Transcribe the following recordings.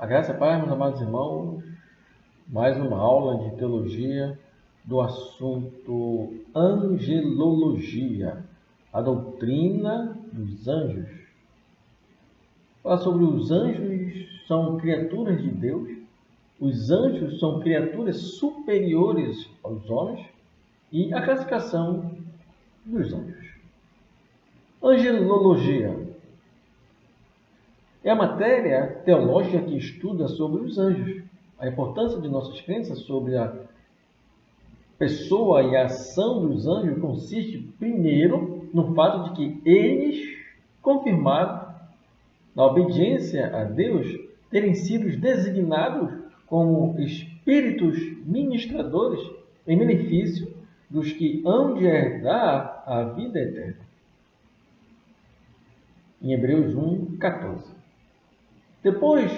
A graça e a paz, meus amados irmãos, mais uma aula de teologia do assunto angelologia, a doutrina dos anjos. Falar sobre os anjos são criaturas de Deus, os anjos são criaturas superiores aos homens e a classificação dos anjos. Angelologia é a matéria teológica que estuda sobre os anjos. A importância de nossas crenças sobre a pessoa e a ação dos anjos consiste, primeiro, no fato de que eles, confirmados na obediência a Deus, terem sido designados como espíritos ministradores em benefício dos que hão de herdar a vida eterna. Em Hebreus 1:14. Depois,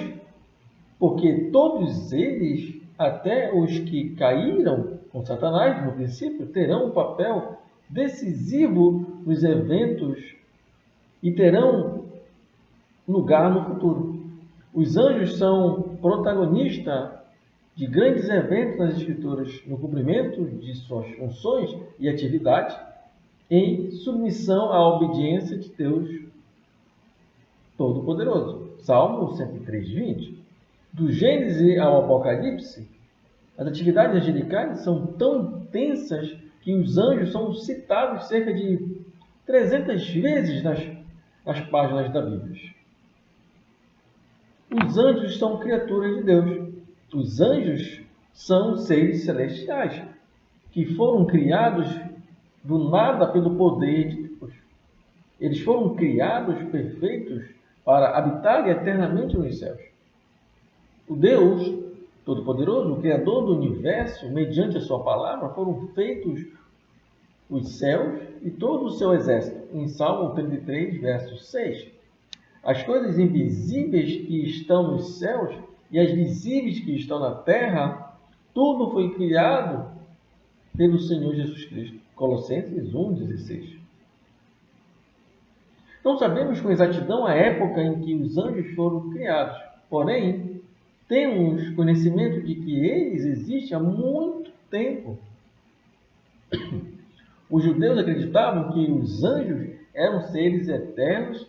porque todos eles, até os que caíram com Satanás no princípio, terão um papel decisivo nos eventos e terão lugar no futuro. Os anjos são protagonistas de grandes eventos nas Escrituras, no cumprimento de suas funções e atividades, em submissão à obediência de Deus Todo-Poderoso. Salmo 103:20. Do Gênesis ao Apocalipse, as atividades angelicais são tão intensas que os anjos são citados cerca de 300 vezes nas páginas da Bíblia. Os anjos são criaturas de Deus. Os anjos são seres celestiais que foram criados do nada pelo poder de Deus. Eles foram criados perfeitos para habitar eternamente nos céus. O Deus Todo-Poderoso, o Criador do Universo, mediante a sua palavra, foram feitos os céus e todo o seu exército. Em Salmo 33, verso 6. As coisas invisíveis que estão nos céus e as visíveis que estão na terra, tudo foi criado pelo Senhor Jesus Cristo. Colossenses 1:16. Não sabemos com exatidão a época em que os anjos foram criados, porém, temos conhecimento de que eles existem há muito tempo. Os judeus acreditavam que os anjos eram seres eternos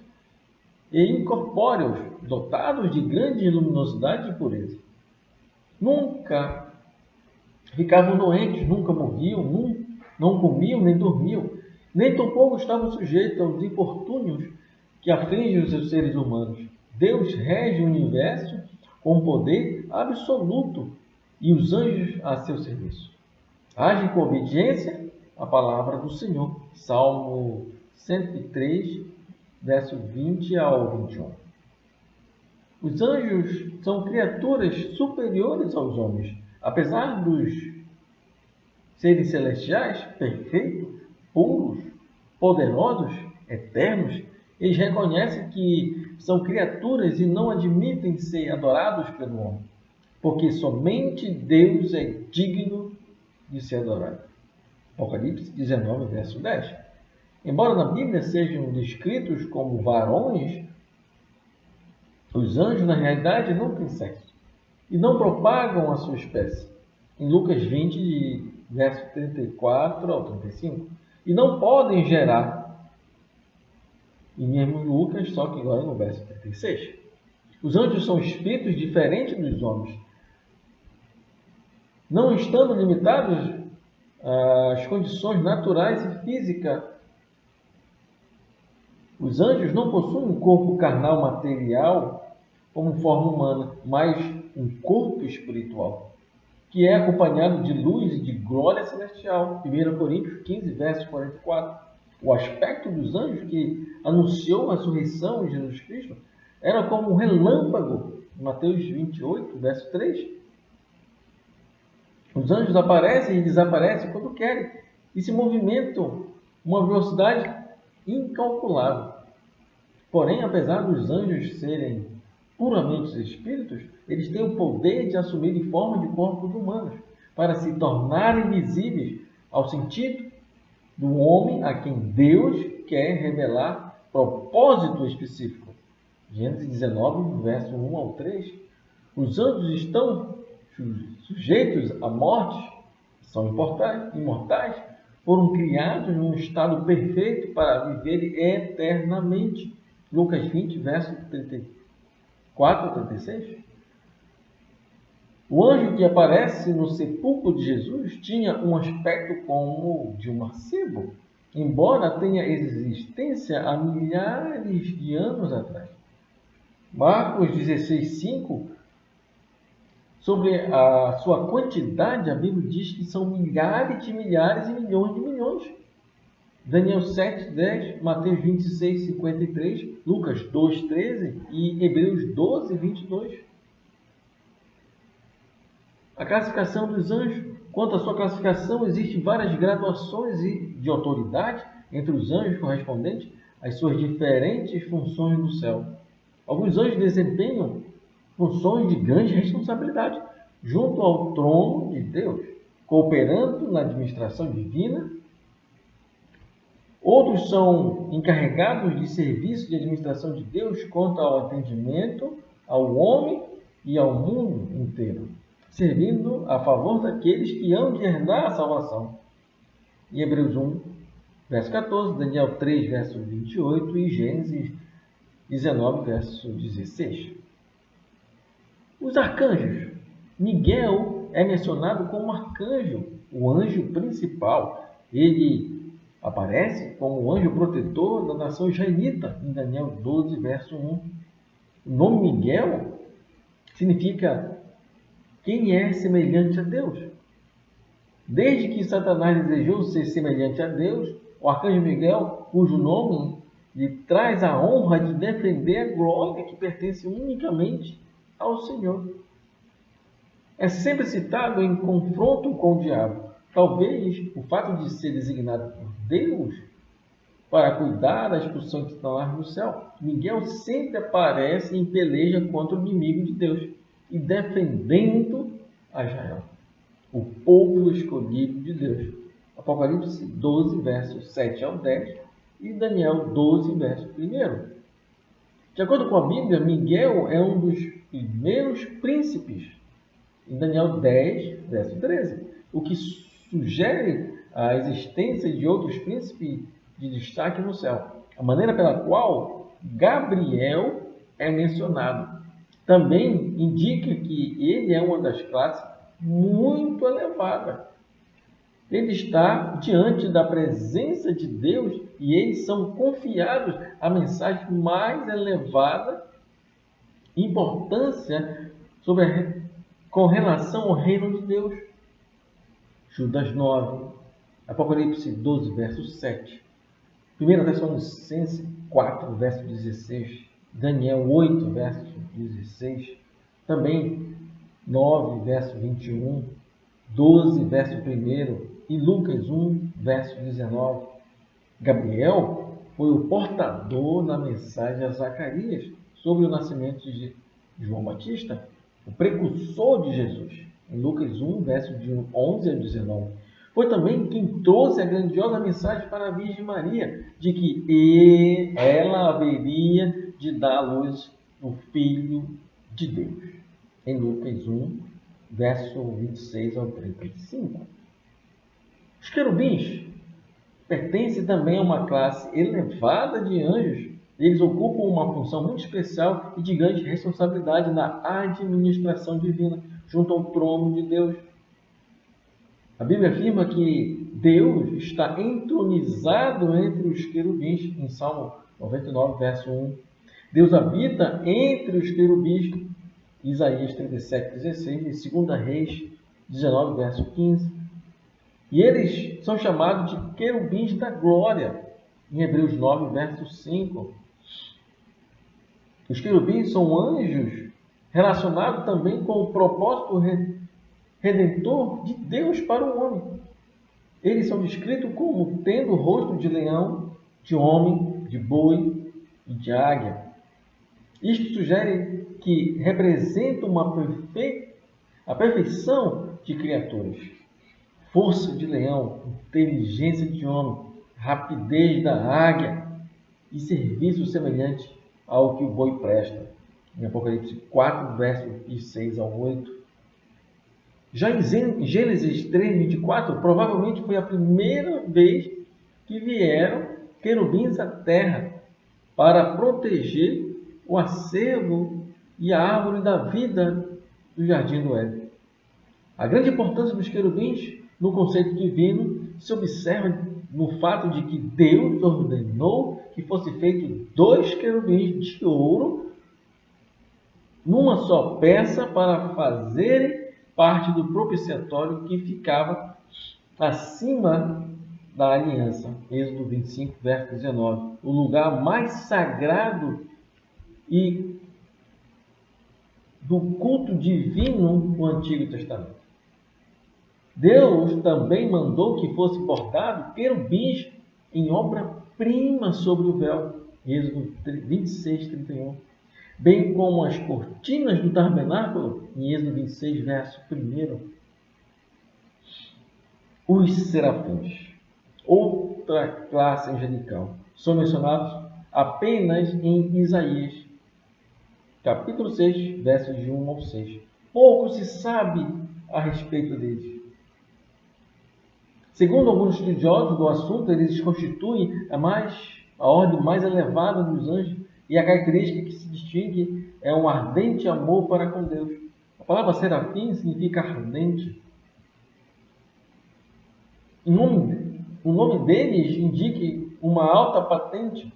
e incorpóreos, dotados de grande luminosidade e pureza. Nunca ficavam doentes, nunca morriam, não comiam nem dormiam, nem tampouco estavam sujeitos aos infortúnios que afligem os seres humanos. Deus rege o universo com poder absoluto e os anjos a seu serviço. Agem com obediência à palavra do Senhor. Salmo 103, verso 20 ao 21. Os anjos são criaturas superiores aos homens. Apesar dos seres celestiais, perfeitos, puros, poderosos, eternos, eles reconhecem que são criaturas e não admitem ser adorados pelo homem, porque somente Deus é digno de ser adorado. Apocalipse 19, verso 10. Embora na Bíblia sejam descritos como varões, os anjos na realidade não têm sexo e não propagam a sua espécie. Em Lucas 20, de verso 34 ao 35. E não podem gerar. E mesmo em Lucas, só que agora no verso 36. Os anjos são espíritos diferentes dos homens, não estando limitados às condições naturais e físicas. Os anjos não possuem um corpo carnal material como forma humana, mas um corpo espiritual, que é acompanhado de luz e de glória celestial. 1 Coríntios 15, verso 44. O aspecto dos anjos que anunciou a ressurreição de Jesus Cristo era como um relâmpago, Mateus 28, verso 3. Os anjos aparecem e desaparecem quando querem e se movimentam uma velocidade incalculável. Porém, apesar dos anjos serem puramente espíritos, eles têm o poder de assumir forma de corpos humanos para se tornarem visíveis ao sentido do homem a quem Deus quer revelar propósito específico. Gênesis 19, verso 1 ao 3. Os anjos estão sujeitos à morte, são imortais, foram criados num estado perfeito para viver eternamente. Lucas 20, verso 34 a 36. O anjo que aparece no sepulcro de Jesus tinha um aspecto como de um mancebo, embora tenha existência há milhares de anos atrás. Marcos 16:5, sobre a sua quantidade, a Bíblia diz que são milhares de milhares e milhões de milhões. Daniel 7:10, Mateus 26:53, Lucas 2:13 e Hebreus 12:22. A classificação dos anjos. Quanto à sua classificação, existem várias graduações de autoridade entre os anjos correspondentes às suas diferentes funções no céu. Alguns anjos desempenham funções de grande responsabilidade junto ao trono de Deus, cooperando na administração divina. Outros são encarregados de serviço de administração de Deus quanto ao atendimento ao homem e ao mundo inteiro, servindo a favor daqueles que hão de herdar a salvação. Em Hebreus 1, verso 14, Daniel 3, verso 28 e Gênesis 19, verso 16. Os arcanjos. Miguel é mencionado como arcanjo, o anjo principal. Ele aparece como o anjo protetor da nação israelita, em Daniel 12, verso 1. O nome Miguel significa quem é semelhante a Deus. Desde que Satanás desejou ser semelhante a Deus, o arcanjo Miguel, cujo nome lhe traz a honra de defender a glória que pertence unicamente ao Senhor. É sempre citado em confronto com o diabo. Talvez o fato de ser designado por Deus para cuidar da expulsão de Satanás no céu. Miguel sempre aparece em peleja contra o inimigo de Deus e defendendo a Israel, o povo escolhido de Deus. Apocalipse 12, versos 7 ao 10 e Daniel 12, verso 1. De acordo com a Bíblia, Miguel é um dos primeiros príncipes, em Daniel 10, verso 13, o que sugere a existência de outros príncipes de destaque no céu. A maneira pela qual Gabriel é mencionado também indica que ele é uma das classes muito elevada. Ele está diante da presença de Deus e eles são confiados a mensagem mais elevada, importância com relação ao reino de Deus. Judas 9, Apocalipse 12, verso 7, 1 Tessalonicenses 4, verso 16, Daniel 8, verso 16, também 9, verso 21, 12, verso 1 e Lucas 1, verso 19. Gabriel foi o portador da mensagem a Zacarias sobre o nascimento de João Batista, o precursor de Jesus, em Lucas 1, verso de 11 a 19. Foi também quem trouxe a grandiosa mensagem para a Virgem Maria, de que ela haveria de dar à luz o Filho de Deus, em Lucas 1, verso 26 ao 35. Os querubins pertencem também a uma classe elevada de anjos. Eles ocupam uma função muito especial e de grande responsabilidade na administração divina, junto ao trono de Deus. A Bíblia afirma que Deus está entronizado entre os querubins, em Salmo 99, verso 1. Deus habita entre os querubins, Isaías 37, 16, e 2 Reis 19, verso 15. E eles são chamados de querubins da glória, em Hebreus 9, verso 5. Os querubins são anjos relacionados também com o propósito redentor de Deus para o homem. Eles são descritos como tendo o rosto de leão, de homem, de boi e de águia. Isto sugere que representam a perfeição de criaturas. Força de leão, inteligência de homem, rapidez da águia e serviço semelhante ao que o boi presta. em Apocalipse 4, versos 6 ao 8. Já em Gênesis 3, 24, provavelmente foi a primeira vez que vieram querubins à terra para proteger o acervo e a árvore da vida do Jardim do Éden. A grande importância dos querubins no conceito divino se observa no fato de que Deus ordenou que fosse feito 2 querubins de ouro numa só peça para fazerem parte do propiciatório que ficava acima da aliança. Êxodo 25, verso 19. O lugar mais sagrado e do culto divino no Antigo Testamento. Deus também mandou que fosse bordado querubins em obra-prima sobre o véu. Êxodo 26, 31. Bem como as cortinas do tabernáculo, em Êxodo 26, verso 1. Os serafins, outra classe angelical, são mencionados apenas em Isaías, capítulo 6, versos de 1 ao 6. Pouco se sabe a respeito deles. Segundo alguns estudiosos do assunto, eles constituem a ordem mais elevada dos anjos, e a característica que se distingue é um ardente amor para com Deus. A palavra serafim significa ardente. O nome deles indica uma alta patente.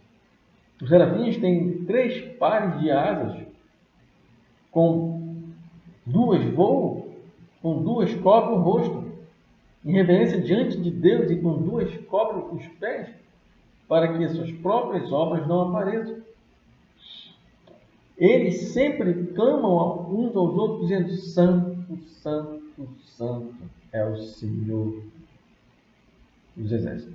Os serafins têm 3 pares de asas, com 2 voam, com 2 cobrem o rosto, em reverência diante de Deus, e com 2 cobrem os pés, para que as suas próprias obras não apareçam. Eles sempre clamam uns aos outros, dizendo: Santo, Santo, Santo é o Senhor dos Exércitos.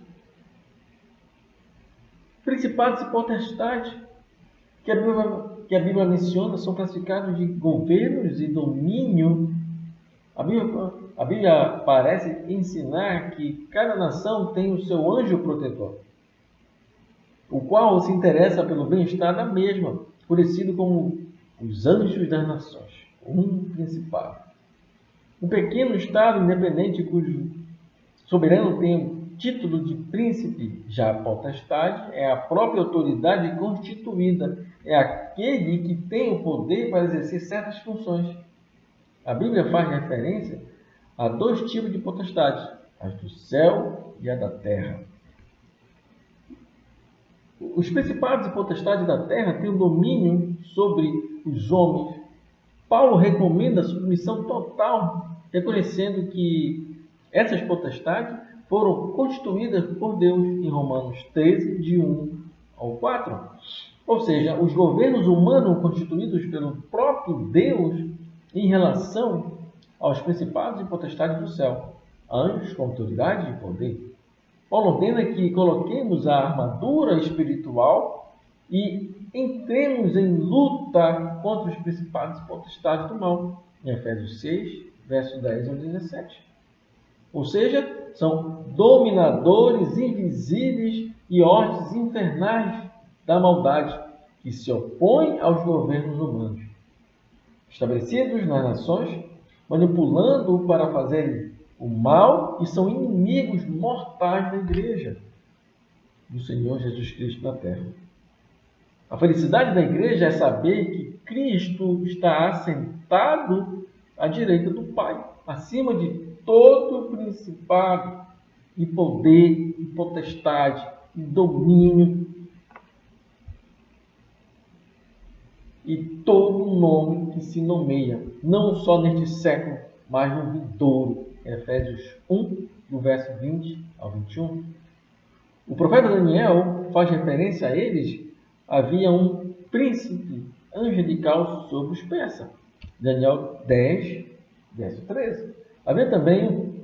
Principados e potestades que a Bíblia menciona são classificados de governos e domínio. A Bíblia parece ensinar que cada nação tem o seu anjo protetor, o qual se interessa pelo bem-estar da mesma, conhecido como os anjos das nações, um principado. Um pequeno estado independente cujo soberano tem o título de príncipe, já a potestade é a própria autoridade constituída, é aquele que tem o poder para exercer certas funções. A Bíblia faz referência a 2 tipos de potestades, as do céu e a da terra. Os principados e potestades da terra têm o domínio sobre os homens. Paulo recomenda a submissão total, reconhecendo que essas potestades foram constituídas por Deus em Romanos 13, de 1 ao 4. Ou seja, os governos humanos constituídos pelo próprio Deus em relação aos principados e potestades do céu, anjos com autoridade e poder. Paulo ordena que coloquemos a armadura espiritual e entremos em luta contra os principados e potestades do mal, em Efésios 6, versos 10 ao 17. Ou seja, são dominadores invisíveis e hostes infernais da maldade que se opõem aos governos humanos, estabelecidos nas nações, manipulando-o para fazerem o mal, e são inimigos mortais da igreja do Senhor Jesus Cristo na terra. A felicidade da igreja é saber que Cristo está assentado à direita do Pai, acima de todo principado e poder e potestade e domínio e todo nome que se nomeia, não só neste século, mas no vindouro. Efésios 1, do verso 20 ao 21. O profeta Daniel faz referência a eles. Havia um príncipe angelical sobre os persas. Daniel 10, verso 13. Havia também um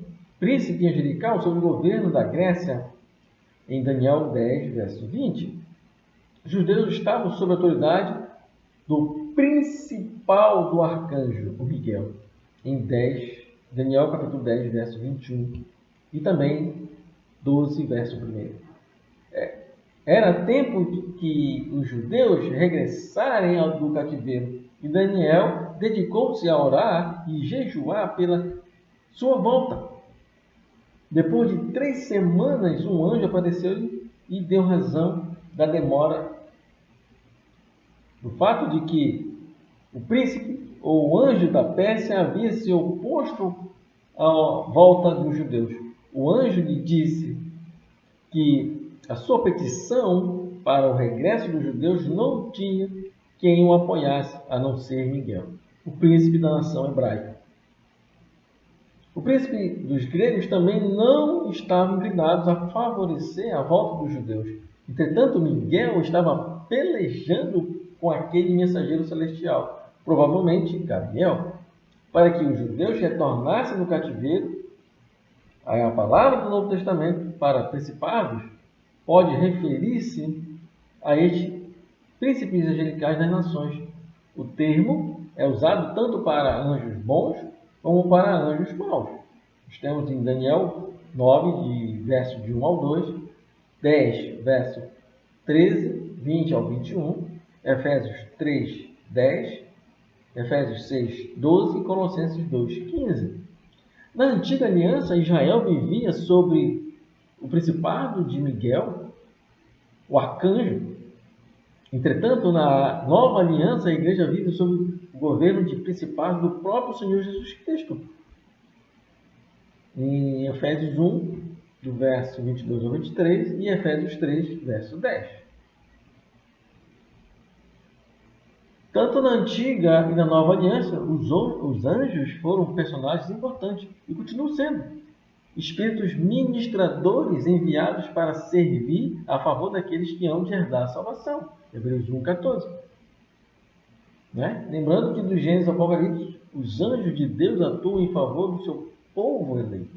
príncipe angelical sobre o governo da Grécia. Em Daniel 10, verso 20. Os judeus estavam sob a autoridade do principal do arcanjo, o Miguel. Em Daniel capítulo 10, verso 21. E também 12, verso 1. Era tempo de que os judeus regressarem do cativeiro E Daniel dedicou-se a orar e jejuar pela sua volta. Depois de 3 semanas, um anjo apareceu e deu razão da demora. Do fato de que o príncipe ou o anjo da Pérsia havia se oposto à volta dos judeus. O anjo lhe disse que a sua petição para o regresso dos judeus não tinha quem o apoiasse, a não ser Miguel, o príncipe da nação hebraica. O príncipe dos gregos também não estava inclinado a favorecer a volta dos judeus. Entretanto, Miguel estava pelejando com aquele mensageiro celestial, provavelmente Gabriel, para que os judeus retornassem do cativeiro. A palavra do Novo Testamento para principados pode referir-se a estes príncipes angelicais das nações. O termo é usado tanto para anjos bons como para anjos maus. Nós temos em Daniel 9, de verso de 1 ao 2, 10, verso 13, 20 ao 21, Efésios 3, 10, Efésios 6, 12 e Colossenses 2, 15. Na antiga aliança, Israel vivia sobre o principado de Miguel, o arcanjo. Entretanto, na nova aliança, a igreja vive sob o governo de principado do próprio Senhor Jesus Cristo. Em Efésios 1, do verso 22 ao 23, e Efésios 3, verso 10. Tanto na antiga e na nova aliança, os anjos foram personagens importantes e continuam sendo espíritos ministradores enviados para servir a favor daqueles que hão de herdar a salvação. Hebreus 1, 14. Lembrando que do Gênesis ao Apocalipse, os anjos de Deus atuam em favor do seu povo eleito.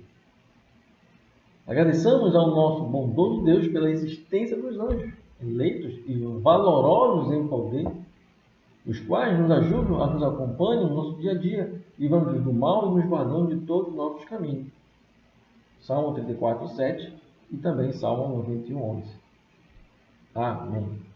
Agradeçamos ao nosso bondoso Deus pela existência dos anjos eleitos e valorosos em poder, os quais nos ajudam, nos acompanham no nosso dia a dia, livrando-nos do mal e nos guardando de todos os nossos caminhos. Salmo 34, 7 e também Salmo 91, 11. Amém.